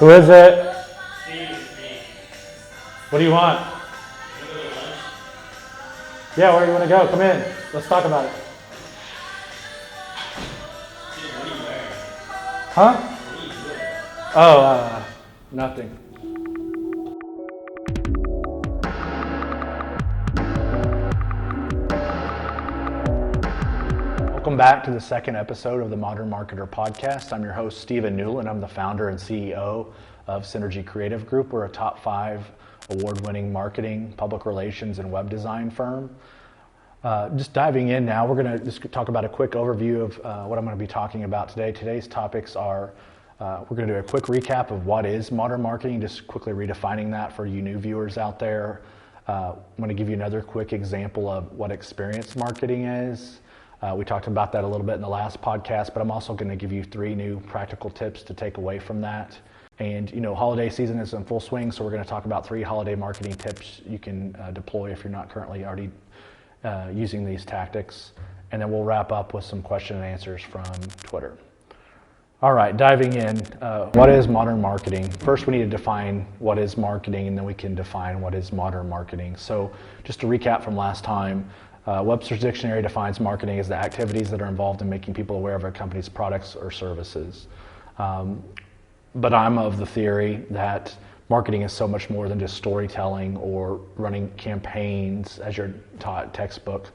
Who is it? What do you want? Yeah, where do you want to go? Come in. Let's talk about it. Huh? Oh, nothing. Welcome back to the second episode of the Modern Marketer Podcast. I'm your host, Stephen Newland. I'm the founder and CEO of Synergy Creative Group. We're a top 5 award-winning marketing, public relations, and web design firm. Just diving in now, we're going to just talk about a quick overview of what I'm going to be talking about today. Today's topics are, we're going to do a quick recap of what is modern marketing, just quickly redefining that for you new viewers out there. I'm going to give you another quick example of what experience marketing is. We talked about that a little bit in the last podcast, but I'm also going to give you 3 new practical tips to take away from that. And holiday season is in full swing, so we're going to talk about 3 holiday marketing tips you can deploy if you're not currently already using these tactics. And then we'll wrap up with some question and answers from Twitter. All right, diving in, what is modern marketing? First, we need to define what is marketing, and then we can define what is modern marketing. So just to recap from last time, Webster's Dictionary defines marketing as the activities that are involved in making people aware of a company's products or services. But I'm of the theory that marketing is so much more than just storytelling or running campaigns as you're taught textbook,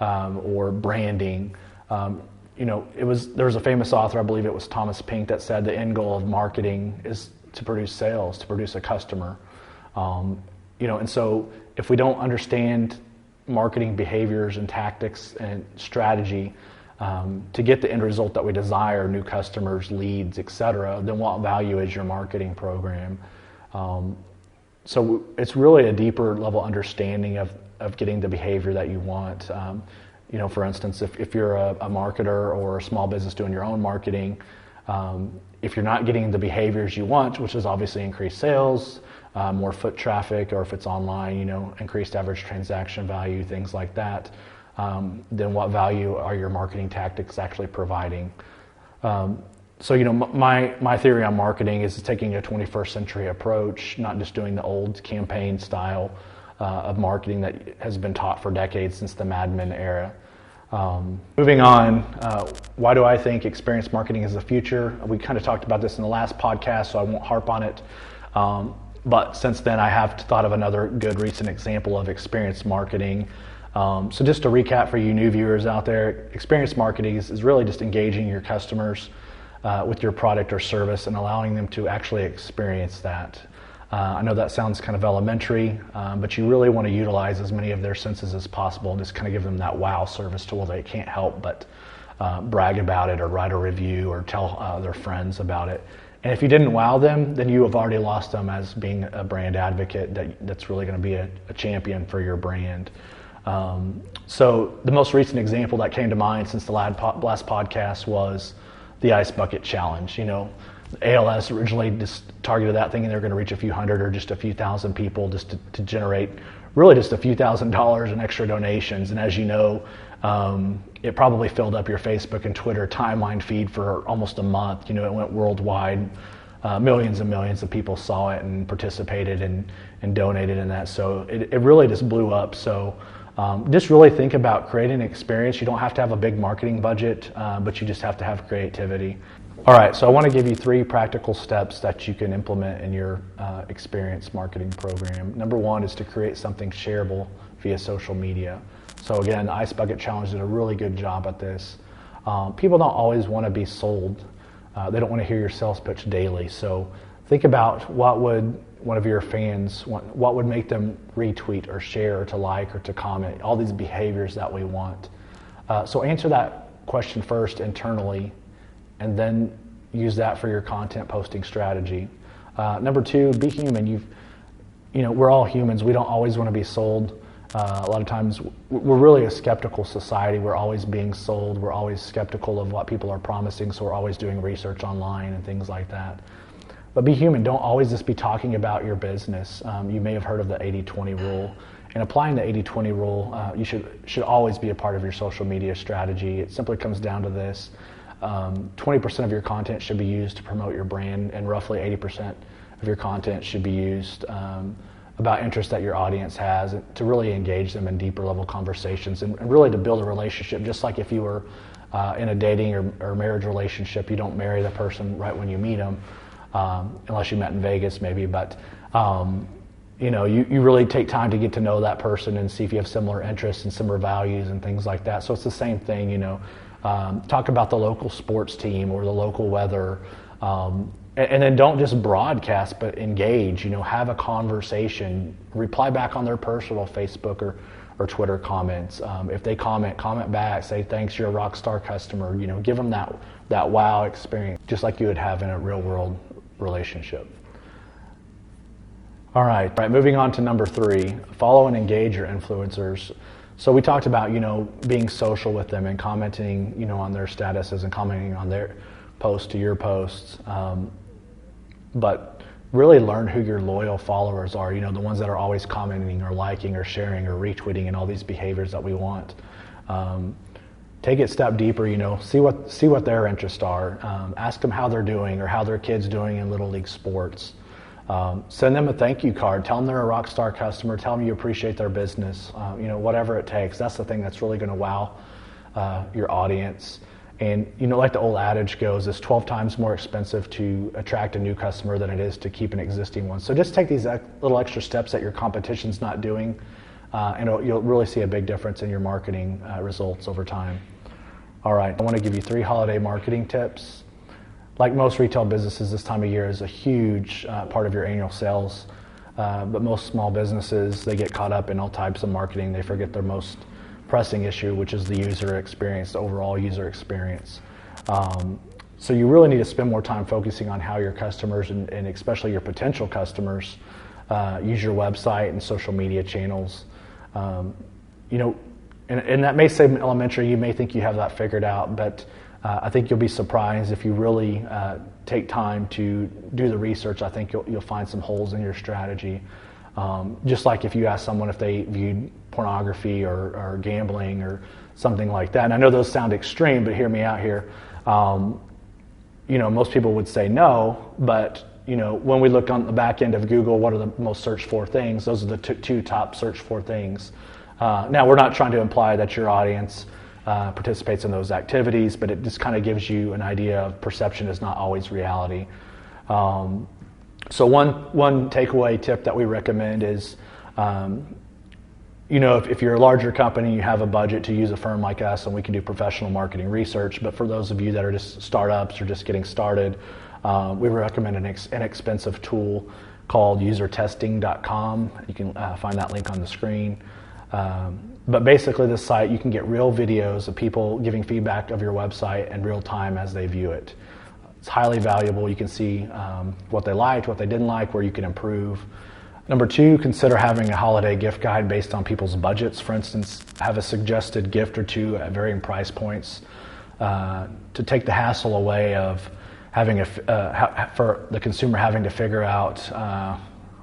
or branding. There was a famous author, I believe it was Thomas Pink, that said the end goal of marketing is to produce sales, to produce a customer. And so if we don't understand marketing behaviors and tactics and strategy to get the end result that we desire, new customers, leads, etc., then what value is your marketing program? So it's really a deeper level understanding of getting the behavior that you want. For instance, if you're a marketer or a small business doing your own marketing, if you're not getting the behaviors you want, which is obviously increased sales, more foot traffic, or if it's online, increased average transaction value, things like that, then what value are your marketing tactics actually providing? My theory on marketing is taking a 21st century approach, not just doing the old campaign style of marketing that has been taught for decades since the Mad Men era. Moving on, why do I think experience marketing is the future? We kind of talked about this in the last podcast, so I won't harp on it. But since then, I have thought of another good recent example of experience marketing. So just to recap for you new viewers out there, experience marketing is really just engaging your customers with your product or service and allowing them to actually experience that. I know that sounds kind of elementary, but you really want to utilize as many of their senses as possible and just kind of give them that wow service to where they can't help but brag about it or write a review or tell their friends about it. And if you didn't wow them, then you have already lost them as being a brand advocate that's really going to be a champion for your brand. So the most recent example that came to mind since the last podcast was the Ice Bucket Challenge. ALS originally just targeted that thing and they're going to reach a few hundred or just a few thousand people just to generate really just a few $1,000s in extra donations. And as you know, it probably filled up your Facebook and Twitter timeline feed for almost a month. It went worldwide. Millions and millions of people saw it and participated and donated in that. So it really just blew up. So just really think about creating an experience. You don't have to have a big marketing budget, but you just have to have creativity. All right, so I want to give you 3 practical steps that you can implement in your experience marketing program. Number 1 is to create something shareable via social media. So again, the Ice Bucket Challenge did a really good job at this. People don't always want to be sold. They don't want to hear your sales pitch daily. So think about what would one of your fans want, what would make them retweet or share or to like or to comment, all these behaviors that we want. So answer that question first internally and then use that for your content posting strategy. Number 2, be human. We're all humans. We don't always want to be sold. A lot of times we're really a skeptical society. We're always being sold. We're always skeptical of what people are promising, so we're always doing research online and things like that. But be human. Don't always just be talking about your business. You may have heard of the 80-20 rule. And applying the 80-20 rule, you should always be a part of your social media strategy. It simply comes down to this. 20% of your content should be used to promote your brand, and roughly 80% of your content should be used about interest that your audience has to really engage them in deeper level conversations and really to build a relationship. Just like if you were in a dating or marriage relationship, you don't marry the person right when you meet them, unless you met in Vegas maybe, but you really take time to get to know that person and see if you have similar interests and similar values and things like that. So it's the same thing, talk about the local sports team or the local weather, and then don't just broadcast, but engage, have a conversation, reply back on their personal Facebook or Twitter comments. If they comment back, say, thanks, you're a Rockstar customer, give them that wow experience, just like you would have in a real world relationship. All right, moving on to number 3, follow and engage your influencers. So we talked about, being social with them and commenting, on their statuses and commenting on their posts to your posts. But really learn who your loyal followers are, the ones that are always commenting or liking or sharing or retweeting and all these behaviors that we want. Take it a step deeper, see what their interests are. Ask them how they're doing or how their kid's doing in Little League sports. Send them a thank you card. Tell them they're a Rockstar customer. Tell them you appreciate their business. Whatever it takes. That's the thing that's really going to wow your audience. And like the old adage goes, it's 12 times more expensive to attract a new customer than it is to keep an existing one. So just take these little extra steps that your competition's not doing, and you'll really see a big difference in your marketing results over time. All right, I want to give you 3 holiday marketing tips. Like most retail businesses, this time of year is a huge part of your annual sales, but most small businesses, they get caught up in all types of marketing. They forget their most pressing issue, which is the user experience, the overall user experience. So you really need to spend more time focusing on how your customers and especially your potential customers use your website and social media channels. And that may seem elementary. You may think you have that figured out, but I think you'll be surprised if you really take time to do the research. I think you'll find some holes in your strategy. Just like if you ask someone if they viewed pornography or gambling or something like that. And I know those sound extreme, but hear me out here. Most people would say no, but when we look on the back end of Google, what are the most searched for things? Those are the 2 top searched for things. Now, we're not trying to imply that your audience participates in those activities, but it just kind of gives you an idea of perception is not always reality. So one takeaway tip that we recommend is, if you're a larger company, you have a budget to use a firm like us, and we can do professional marketing research. But for those of you that are just startups or just getting started, we recommend an inexpensive tool called usertesting.com. You can find that link on the screen. But basically, this site, you can get real videos of people giving feedback of your website in real time as they view it. It's highly valuable. You can see what they liked, what they didn't like, where you can improve. Number 2, consider having a holiday gift guide based on people's budgets. For instance, have a suggested gift or 2 at varying price points to take the hassle away of having for the consumer having to figure out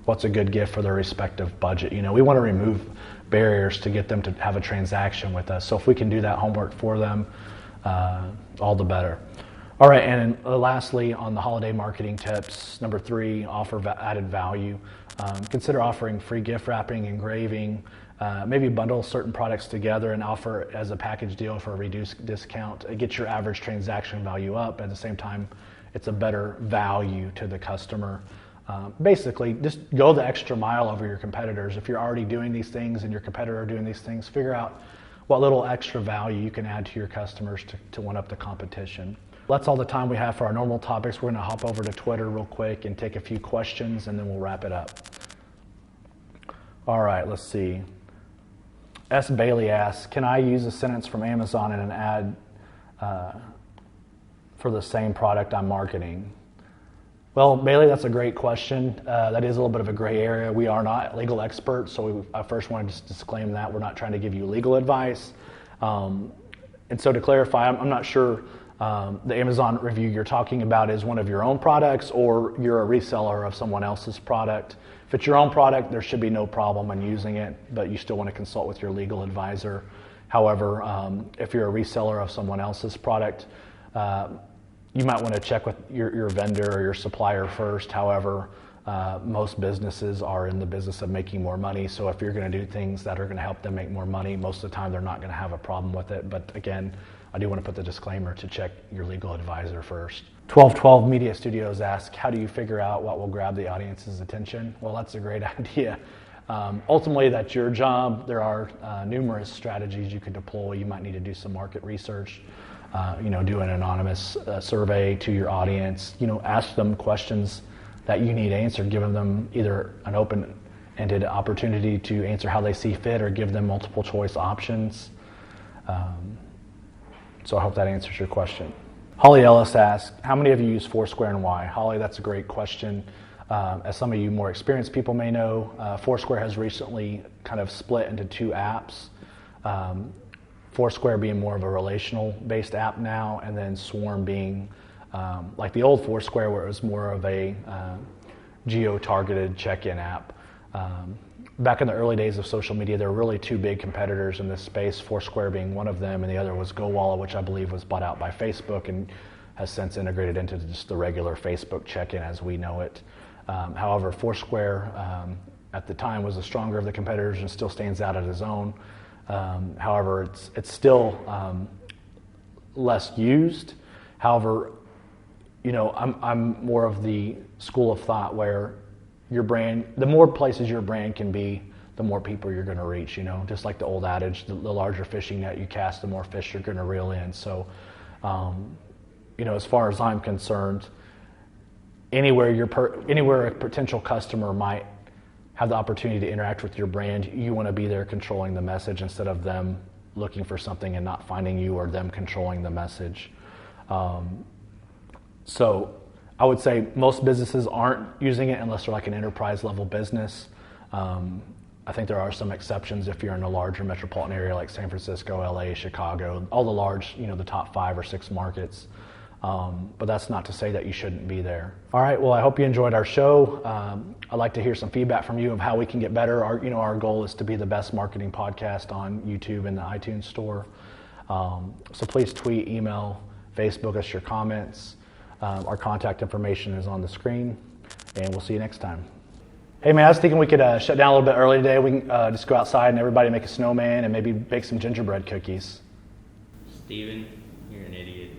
what's a good gift for their respective budget. We want to remove barriers to get them to have a transaction with us. So if we can do that homework for them, all the better. All right, and lastly, on the holiday marketing tips, number 3, offer added value. Consider offering free gift wrapping, engraving, maybe bundle certain products together and offer as a package deal for a reduced discount. It gets your average transaction value up. At the same time, it's a better value to the customer. Basically, just go the extra mile over your competitors. If you're already doing these things and your competitor are doing these things, figure out what little extra value you can add to your customers to one up the competition. That's all the time we have for our normal topics. We're going to hop over to Twitter real quick and take a few questions, and then we'll wrap it up. All right, let's see. S. Bailey asks, can I use a sentence from Amazon in an ad for the same product I'm marketing? Well, Bailey, that's a great question. That is a little bit of a gray area. We are not legal experts, so I first want to just disclaim that. We're not trying to give you legal advice. And so to clarify, I'm not sure the Amazon review you're talking about is one of your own products or you're a reseller of someone else's product. If it's your own product, there should be no problem in using it, but you still want to consult with your legal advisor. However, if you're a reseller of someone else's product, you might want to check with your vendor or your supplier first. However, most businesses are in the business of making more money. So if you're going to do things that are going to help them make more money, most of the time they're not going to have a problem with it. But again, I do want to put the disclaimer to check your legal advisor first. 1212 Media Studios asks, how do you figure out what will grab the audience's attention? Well, that's a great idea. Ultimately, that's your job. There are numerous strategies you could deploy. You might need to do some market research, do an anonymous survey to your audience, ask them questions that you need answered, giving them either an open-ended opportunity to answer how they see fit or give them multiple choice options. So I hope that answers your question. Holly Ellis asks, how many of you use Foursquare and why? Holly, that's a great question. As some of you more experienced people may know, Foursquare has recently kind of split into two apps. Foursquare being more of a relational-based app now, and then Swarm being like the old Foursquare, where it was more of a geo-targeted check-in app. Back in the early days of social media, there were really two big competitors in this space, Foursquare being one of them, and the other was GoWalla, which I believe was bought out by Facebook and has since integrated into just the regular Facebook check-in as we know it. However, Foursquare at the time was the stronger of the competitors and still stands out as its own. However, it's still less used. However, I'm more of the school of thought where your brand, the more places your brand can be, the more people you're going to reach. Just like the old adage, the larger fishing net you cast, the more fish you're going to reel in. So, as far as I'm concerned, anywhere a potential customer might have the opportunity to interact with your brand, you want to be there controlling the message instead of them looking for something and not finding you, or them controlling the message. So I would say most businesses aren't using it unless they're like an enterprise level business. I think there are some exceptions if you're in a larger metropolitan area like San Francisco, LA, Chicago, all the large, the top 5 or 6 markets. But that's not to say that you shouldn't be there. All right, well, I hope you enjoyed our show. I'd like to hear some feedback from you of how we can get better. Our goal is to be the best marketing podcast on YouTube and the iTunes store. So please tweet, email, Facebook us your comments. Our contact information is on the screen, and we'll see you next time. Hey man, I was thinking we could shut down a little bit early today. We can just go outside and everybody make a snowman and maybe bake some gingerbread cookies. Steven, you're an idiot.